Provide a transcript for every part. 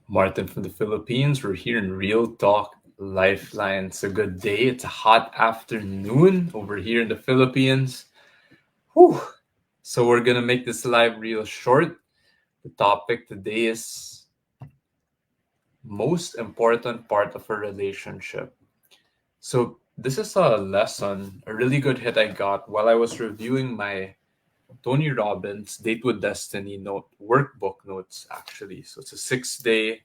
Martin from the Philippines. We're here in Real Talk Lifeline. It's a good day. It's a hot afternoon over here in the Philippines. Whew. So we're gonna make this live real short. The topic today is most important part of a relationship. So this is a lesson, a really good hit I got while I was reviewing my Tony Robbins Date with Destiny note workbook notes actually. So it's a 6 day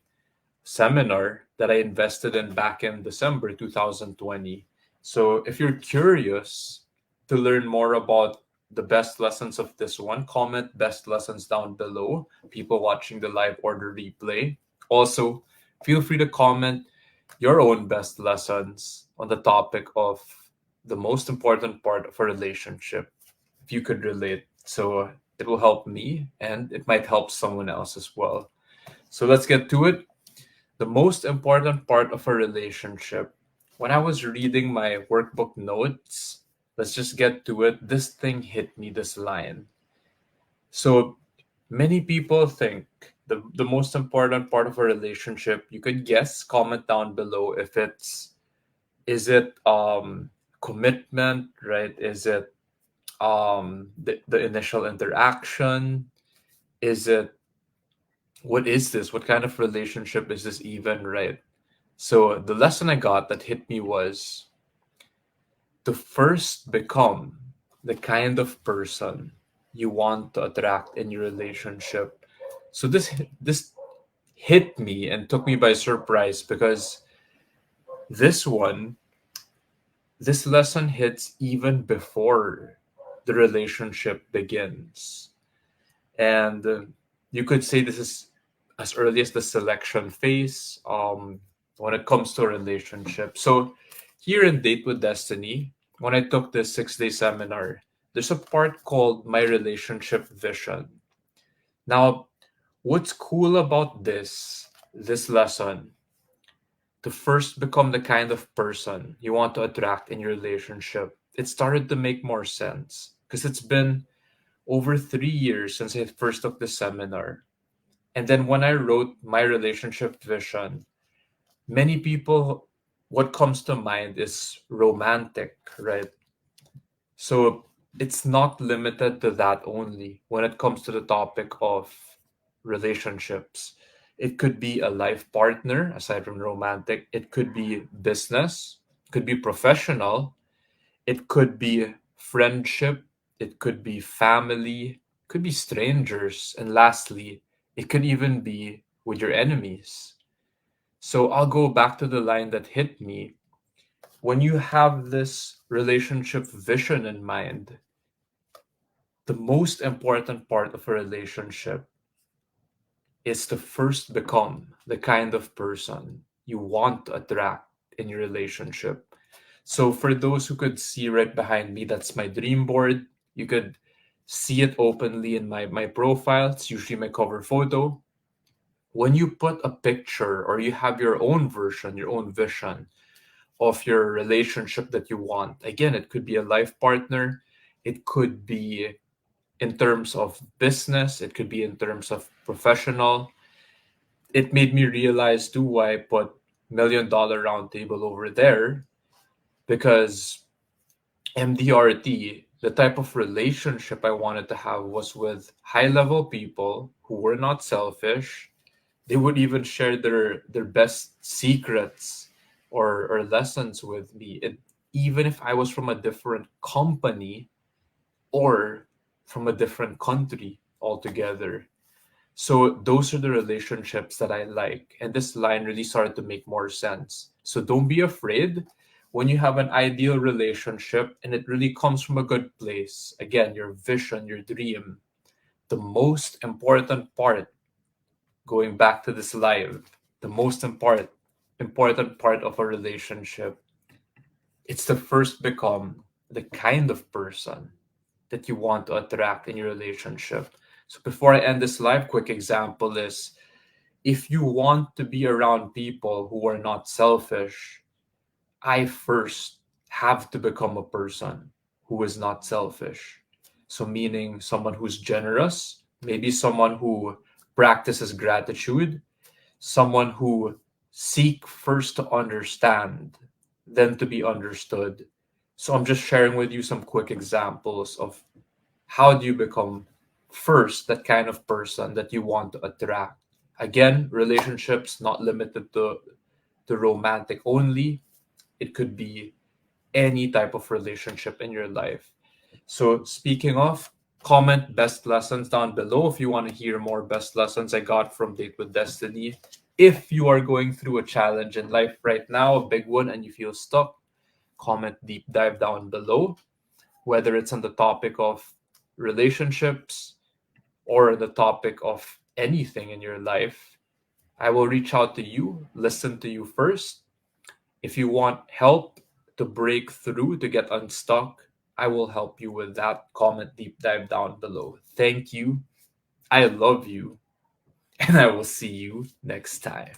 seminar that I invested in back in December 2020. So if you're curious to learn more about the best lessons of this one, comment best lessons down below, people watching the live or the replay. Also, feel free to comment your own best lessons on the topic of the most important part of a relationship, if you could relate. So it will help me and it might help someone else as well. So let's get to it. The most important part of a relationship. When I was reading my workbook notes, let's just get to it. This thing hit me, this line. So many people think the most important part of a relationship, you could guess, comment down below if it's is it commitment, right? Is it the initial interaction? Is it what is this? What kind of relationship is this even, right? So the lesson I got that hit me was to first become the kind of person you want to attract in your relationship. So this hit me and took me by surprise because this one, this lesson hits even before the relationship begins. And you could say this is as early as the selection phase when it comes to a relationship. So here in Date with Destiny, when I took this 6 day seminar, there's a part called My Relationship Vision. Now, what's cool about this lesson, to first become the kind of person you want to attract in your relationship, it started to make more sense because it's been over 3 years since I first took the seminar. And then when I wrote my relationship vision, many people, what comes to mind is romantic, right? So it's not limited to that only when it comes to the topic of relationships. It could be a life partner aside from romantic, it could be business, could be professional, it could be friendship, it could be family, could be strangers, and lastly, it could even be with your enemies. So I'll go back to the line that hit me. When you have this relationship vision in mind, the most important part of a relationship is to first become the kind of person you want to attract in your relationship. So for those who could see right behind me, that's my dream board. You could see it openly in my profile. It's usually my cover photo. When you put a picture or you have your own version, your own vision of your relationship that you want, again, it could be a life partner, it could be in terms of business, it could be in terms of professional. It made me realize too why I put $1 million roundtable over there because MDRT, the type of relationship I wanted to have was with high level people who were not selfish. They would even share their best secrets or lessons with me. Even if I was from a different company or from a different country altogether. So those are the relationships that I like. And this line really started to make more sense. So don't be afraid when you have an ideal relationship and it really comes from a good place. Again, your vision, your dream. The most important part, going back to this live, the most important part of a relationship, it's to first become the kind of person that you want to attract in your relationship. So before I end this live, quick example is if you want to be around people who are not selfish, I first have to become a person who is not selfish. So, meaning someone who's generous, maybe someone who practices gratitude, someone who seek first to understand, then to be understood. So I'm just sharing with you some quick examples of how do you become first that kind of person that you want to attract. Again, relationships not limited to romantic only. It could be any type of relationship in your life. So, speaking of, comment best lessons down below if you want to hear more best lessons I got from Date with Destiny. If you are going through a challenge in life right now, a big one, and you feel stuck, comment deep dive down below, whether it's on the topic of relationships or the topic of anything in your life. I will reach out to you, listen to you first. If you want help to break through, to get unstuck, I will help you with that. Comment deep dive down below. Thank you. I love you. And I will see you next time.